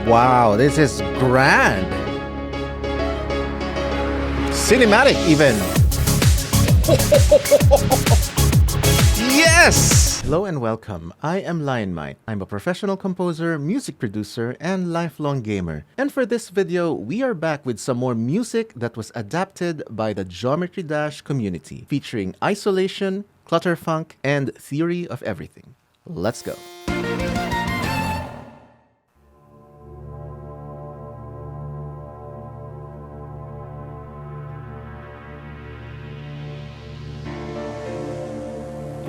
Wow, this is grand. Cinematic even. Yes! Hello and welcome. I am Lionmight. I'm a professional composer, music producer, and lifelong gamer. And for this video, we are back with some more music that was adapted by the Geometry Dash community, featuring Isolation, Clutterfunk, and Theory of Everything. Let's go.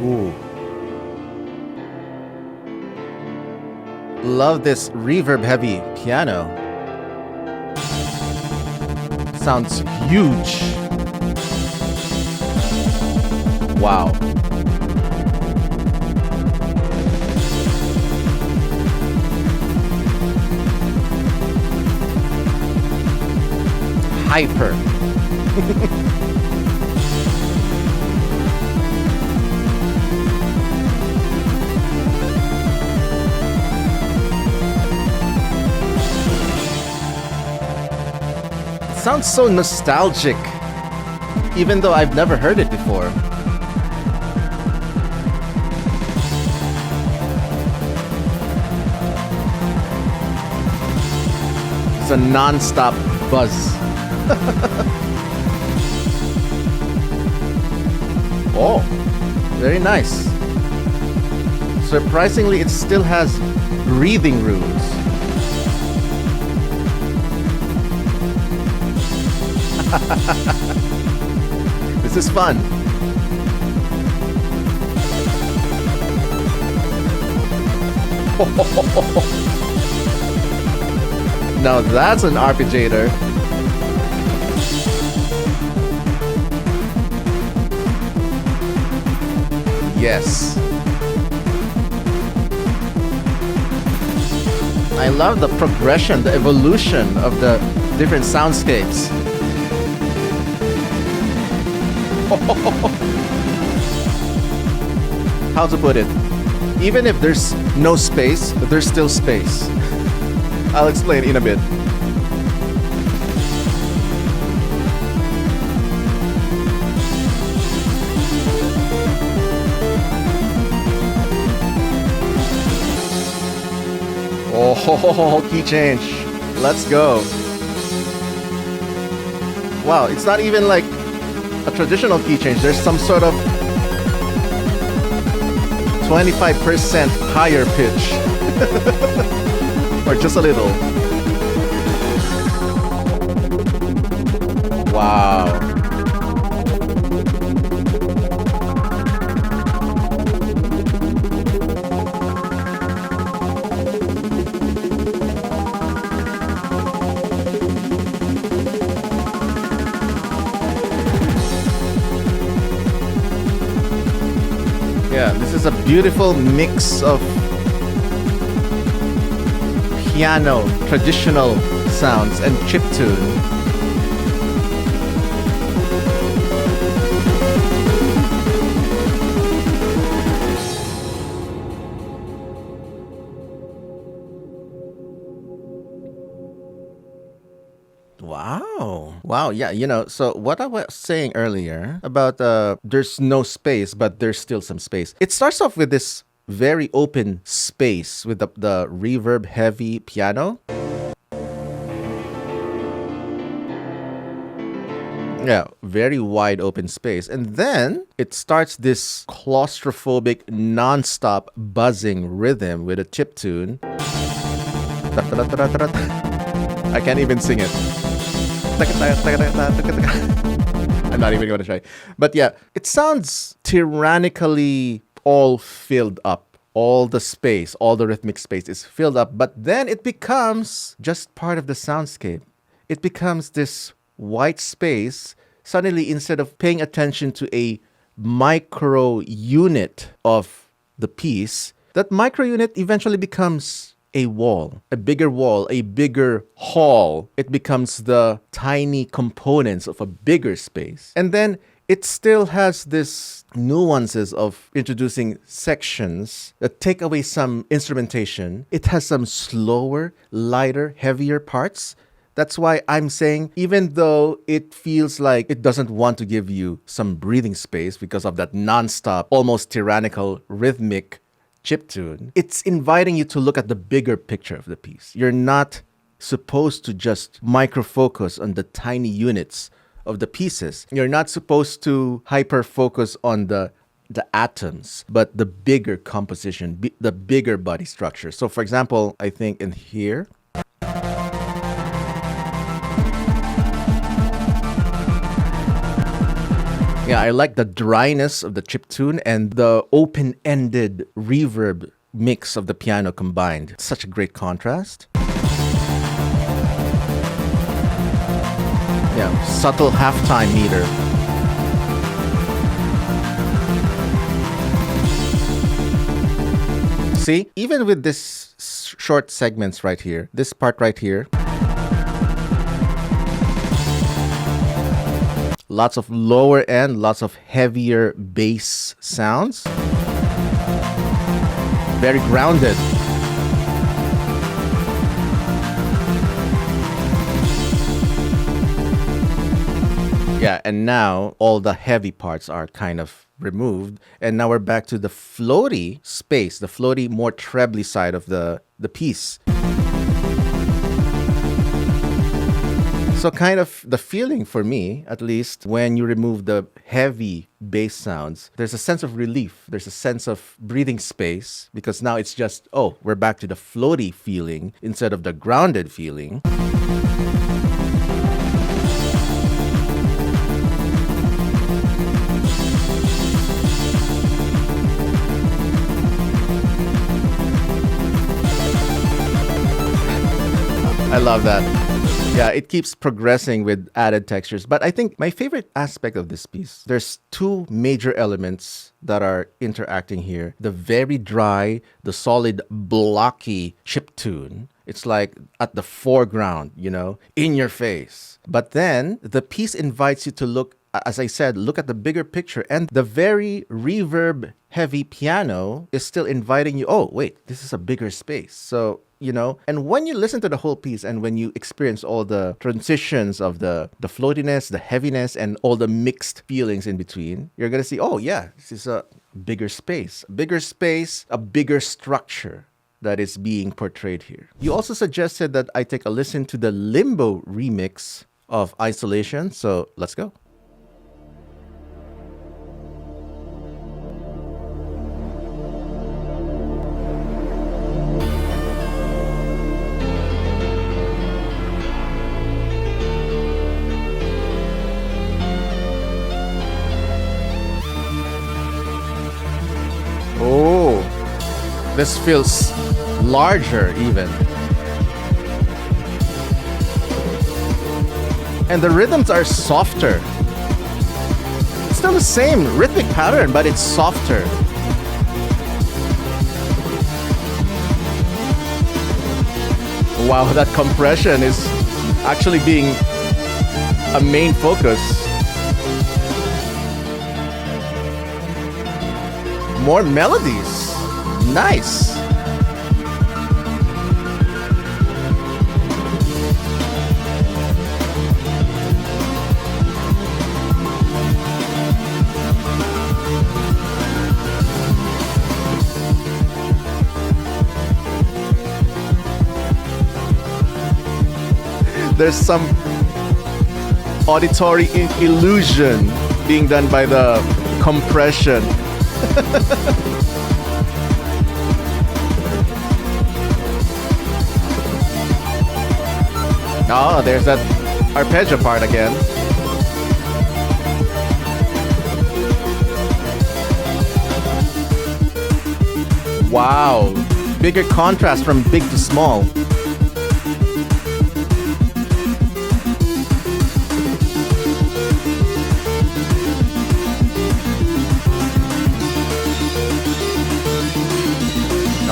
Ooh. Love this reverb-heavy piano. Sounds huge. Wow. Hyper. Sounds so nostalgic, even though I've never heard it before. It's a non-stop buzz. Oh, very nice. Surprisingly, it still has breathing rooms. This is fun. Now that's an arpeggiator. Yes. I love the progression, the evolution of the different soundscapes. How to put it? Even if there's no space, there's still space. I'll explain in a bit. Oh, key change. Let's go. Wow, it's not even like a traditional key change. There's some sort of 25% higher pitch. Or just a little. Wow. Yeah, this is a beautiful mix of piano, traditional sounds, and chiptune. Wow, yeah, so what I was saying earlier about there's no space, but there's still some space. It starts off with this very open space with the reverb-heavy piano. Yeah, very wide open space. And then it starts this claustrophobic, non-stop buzzing rhythm with a chiptune. I can't even sing it. I'm not even going to try. But yeah, it sounds tyrannically all filled up. All the space, all the rhythmic space is filled up. But then it becomes just part of the soundscape. It becomes this white space. Suddenly, instead of paying attention to a micro unit of the piece, that micro unit eventually becomes a wall, a bigger hall. It becomes the tiny components of a bigger space. And then it still has this nuances of introducing sections that take away some instrumentation. It has some slower, lighter, heavier parts. That's why I'm saying, even though it feels like it doesn't want to give you some breathing space because of that nonstop, almost tyrannical, rhythmic chiptune, it's inviting you to look at the bigger picture of the piece. You're not supposed to just micro focus on the tiny units of the pieces. You're not supposed to hyper focus on the atoms, but the bigger composition, the bigger body structure. So for example, I think in here, yeah, I like the dryness of the chiptune and the open-ended reverb mix of the piano combined. Such a great contrast. Yeah, subtle halftime meter. See, even with this short segments right here, this part right here, lots of lower end, lots of heavier bass sounds. Very grounded. Yeah, and now all the heavy parts are kind of removed. And now we're back to the floaty space, the floaty, more trebly side of the piece. So kind of the feeling for me, at least, when you remove the heavy bass sounds, there's a sense of relief. There's a sense of breathing space because now it's just, oh, we're back to the floaty feeling instead of the grounded feeling. I love that. Yeah, it keeps progressing with added textures. But I think my favorite aspect of this piece, there's two major elements that are interacting here. The very dry, the solid, blocky chiptune. It's like at the foreground, you know, in your face. But then the piece invites you to look, as I said, look at the bigger picture. And the very reverb heavy piano is still inviting you, oh, wait, this is a bigger space. So, you know, and when you listen to the whole piece and when you experience all the transitions of the floatiness, the heaviness, and all the mixed feelings in between, you're going to see, oh, yeah, this is a bigger space, a bigger structure that is being portrayed here. You also suggested that I take a listen to the Limbo remix of Isolation. So let's go. Oh, this feels larger even. And the rhythms are softer. It's still the same rhythmic pattern, but it's softer. Wow, that compression is actually being a main focus. More melodies. Nice. There's some auditory illusion being done by the compression. Oh, there's that arpeggio part again. Wow, bigger contrast from big to small.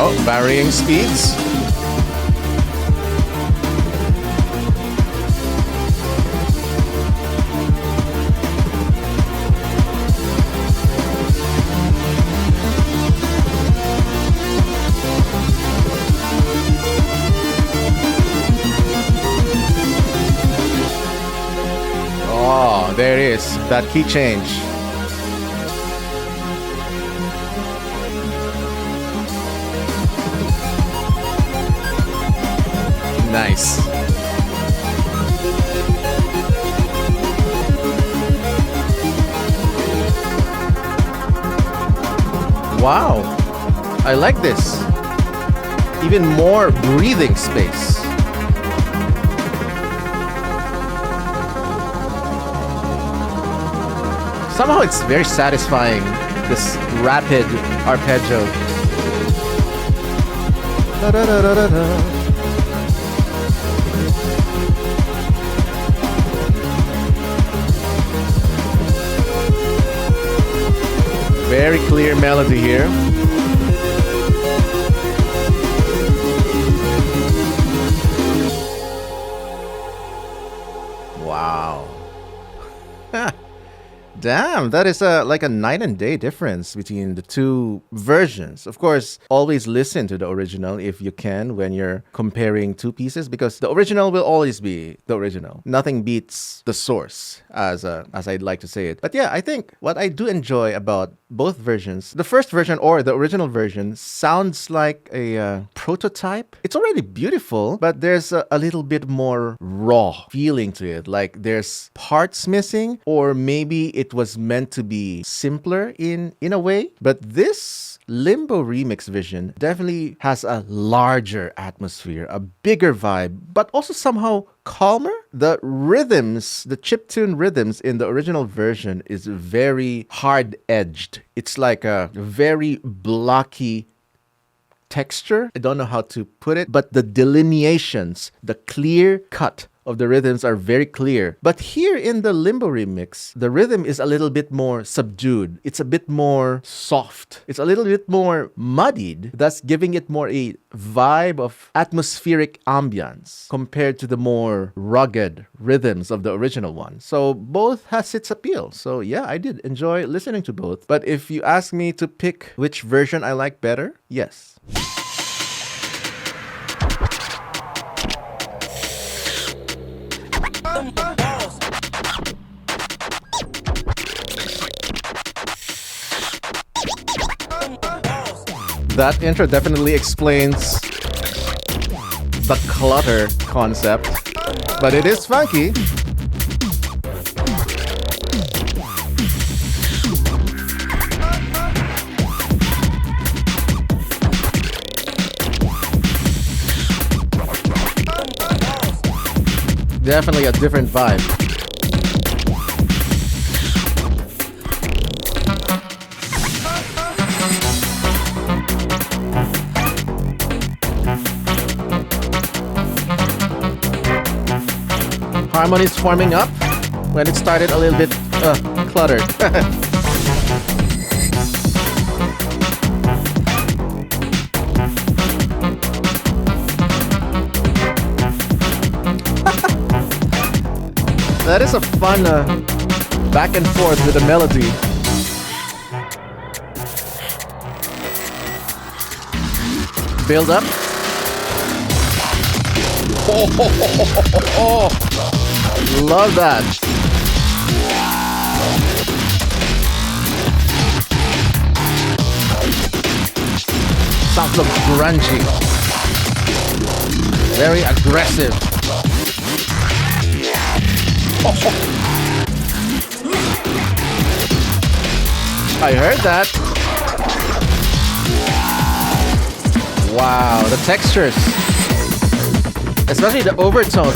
Oh, varying speeds. There it is, that key change. Nice. Wow, I like this. Even more breathing space. Somehow it's very satisfying, this rapid arpeggio. Da, da, da, da, da, da. Very clear melody here. Wow. Damn, that is like a night and day difference between the two versions. Of course, always listen to the original if you can when you're comparing two pieces, because the original will always be the original. Nothing beats the source, as I'd like to say it. But yeah, I think what I do enjoy about both versions, the first version or the original version, sounds like a prototype. It's already beautiful, but there's a little bit more raw feeling to it. Like there's parts missing, or maybe it was meant to be simpler in a way. But this Limbo remix vision definitely has a larger atmosphere, a bigger vibe, but also somehow calmer. The rhythms, the chiptune rhythms in the original version is very hard-edged. It's like a very blocky texture. I don't know how to put it, but the delineations, the clear cut of the rhythms are very clear. But here in the Limbo remix, the rhythm is a little bit more subdued. It's a bit more soft. It's a little bit more muddied, thus giving it more a vibe of atmospheric ambience compared to the more rugged rhythms of the original one. So both has its appeal. So yeah, I did enjoy listening to both. But if you ask me to pick which version I like better, yes. That intro definitely explains the clutter concept, but it is funky. Definitely a different vibe. Harmonies forming up when it started a little bit cluttered. That is a fun back and forth with the melody. Build up. Oh, love that. Sounds so grungy. Very aggressive. I heard that. Wow, the textures. Especially the overtones,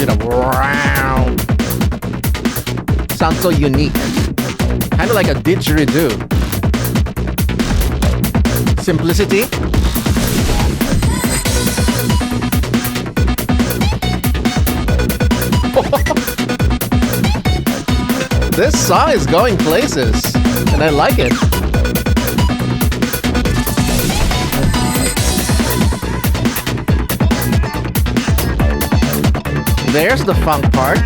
sounds so unique. Kind of like a didgeridoo. Simplicity. This song is going places, and I like it. There's the funk part.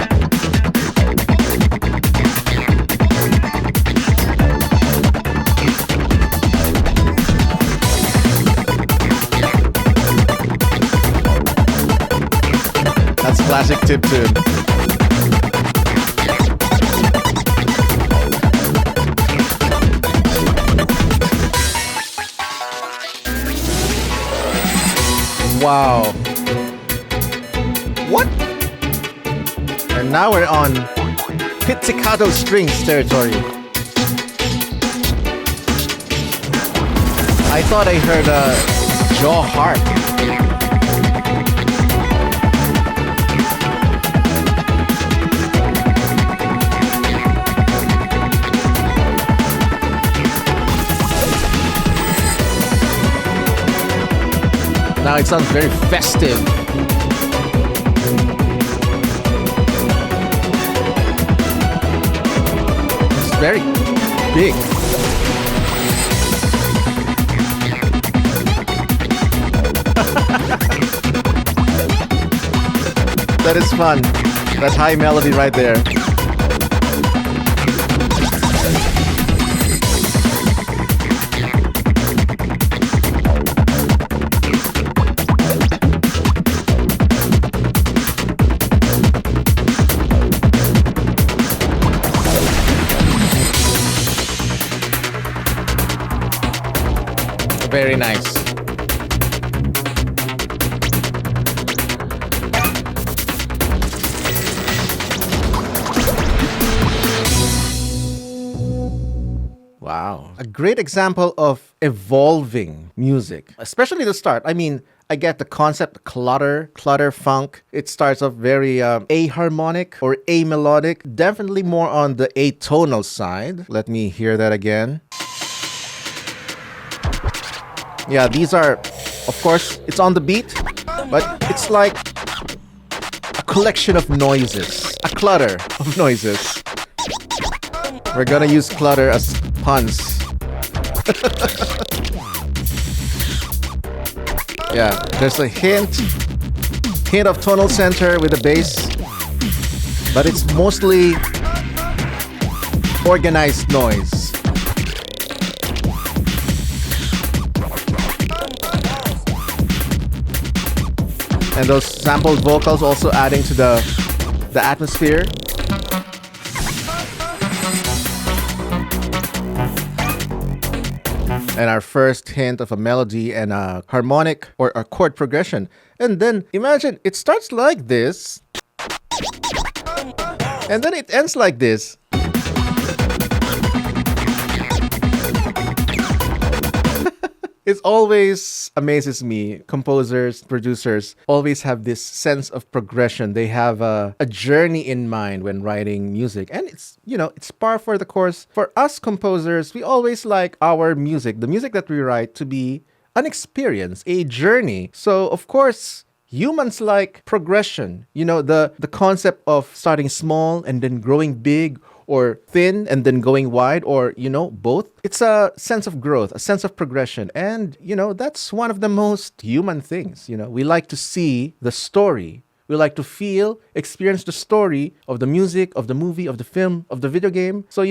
That's classic tip tune. Wow. What? And now we're on pizzicato strings territory. I thought I heard a jaw harp. Now it sounds very festive. It's very big. That is fun. That high melody right there. Very nice. Wow. A great example of evolving music, especially the start. I mean, I get the concept, clutterfunk. It starts off very aharmonic or amelodic, definitely more on the atonal side. Let me hear that again. Yeah, these are, of course, it's on the beat, but it's like a collection of noises, a clutter of noises. We're gonna use clutter as puns. Yeah, there's a hint of tonal center with the bass, but it's mostly organized noise. And those sampled vocals also adding to the atmosphere. And our first hint of a melody and a harmonic or a chord progression. And then imagine it starts like this. And then it ends like this. It always amazes me. Composers, producers always have this sense of progression. They have a journey in mind when writing music. And it's, it's par for the course. For us composers, we always like our music, the music that we write, to be an experience, a journey. So, of course, humans like progression. The concept of starting small and then growing big, or thin and then going wide, or, both. It's a sense of growth, a sense of progression. And, that's one of the most human things. We like to see the story. We like to feel, experience the story of the music, of the movie, of the film, of the video game. So,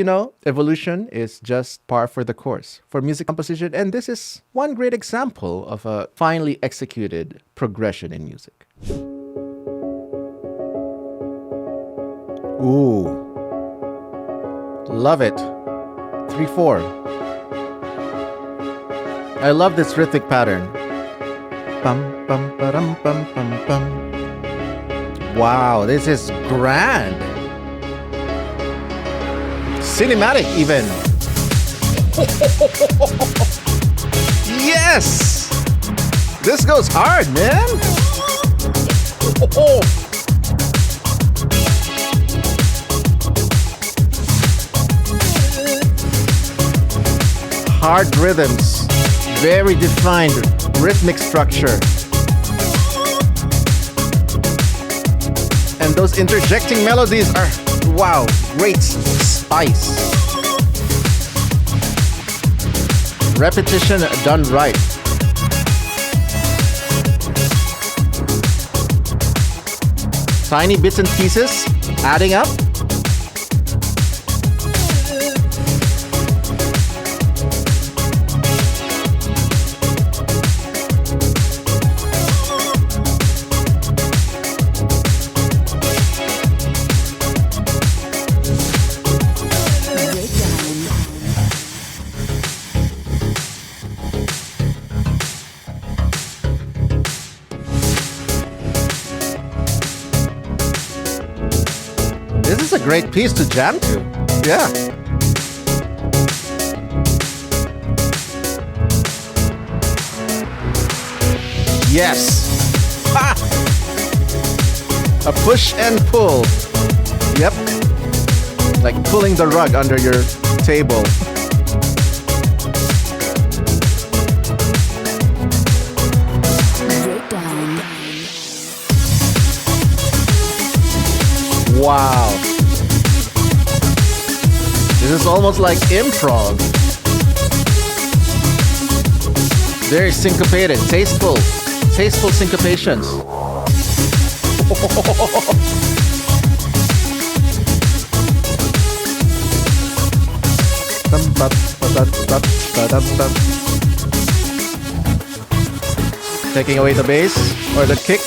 evolution is just par for the course for music composition. And this is one great example of a finely executed progression in music. Ooh. Love it. 3/4. I love this rhythmic pattern. Bum bum ba-dum bum bum bum. Wow, this is grand. Cinematic even. Yes! This goes hard, man. Hard rhythms, very defined rhythmic structure. And those interjecting melodies are, wow, great spice. Repetition done right. Tiny bits and pieces adding up. is a great piece to jam to. Yeah. Yes. Ha! A push and pull. Yep. Like pulling the rug under your table. Wow. This is almost like improv. Very syncopated, tasteful syncopations. Taking away the bass or the kick.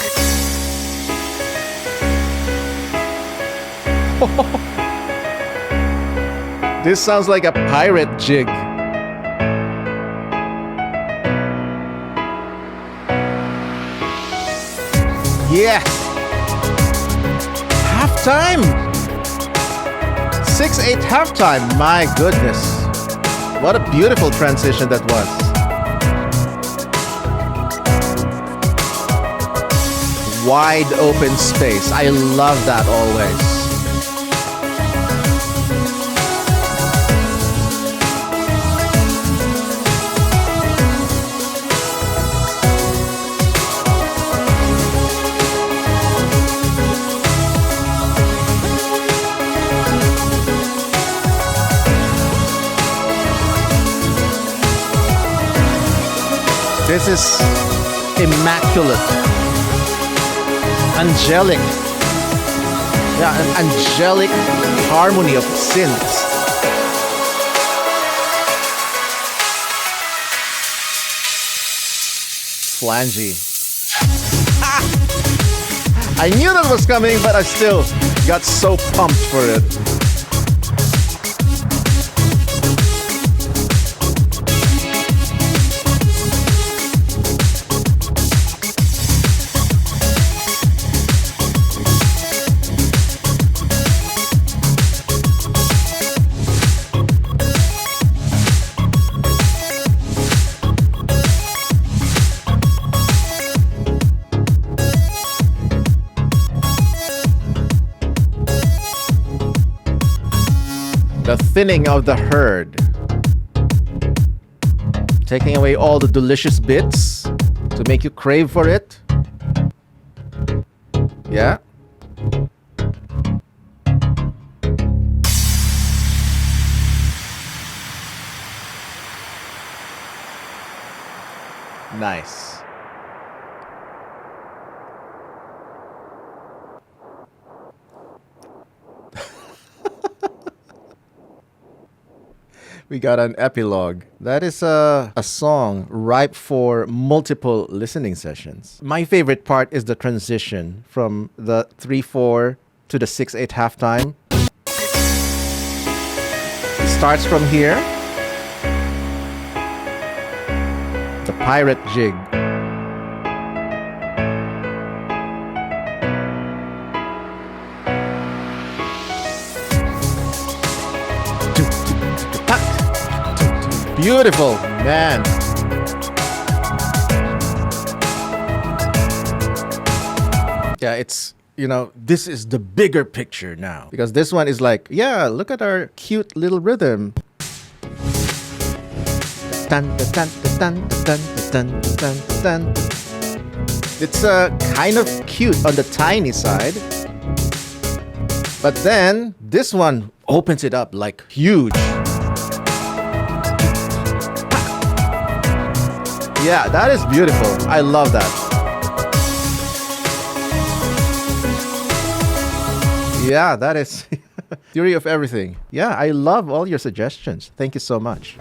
This sounds like a pirate jig. Yeah. Halftime. 6/8 halftime. My goodness. What a beautiful transition that was. Wide open space. I love that always. This is immaculate, angelic. Yeah, an angelic harmony of synths. Flangey. I knew that was coming, but I still got so pumped for it. The thinning of the herd. Taking away all the delicious bits to make you crave for it. Yeah. Nice. We got an epilogue. That is a song ripe for multiple listening sessions. My favorite part is the transition from the 3/4 to the 6/8 halftime. It starts from here. The pirate jig. Beautiful, man. Yeah, it's, this is the bigger picture now. Because this one is like, yeah, look at our cute little rhythm. It's kind of cute on the tiny side. But then, this one opens it up like huge. Yeah, that is beautiful. I love that. Yeah, that is theory of everything. Yeah, I love all your suggestions. Thank you so much.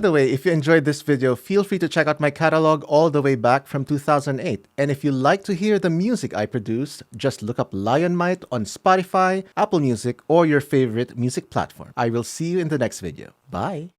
the way, if you enjoyed this video, feel free to check out my catalog all the way back from 2008. And if you like to hear the music I produced, just look up Lionmight on Spotify, Apple Music, or your favorite music platform. I will see you in the next video. Bye!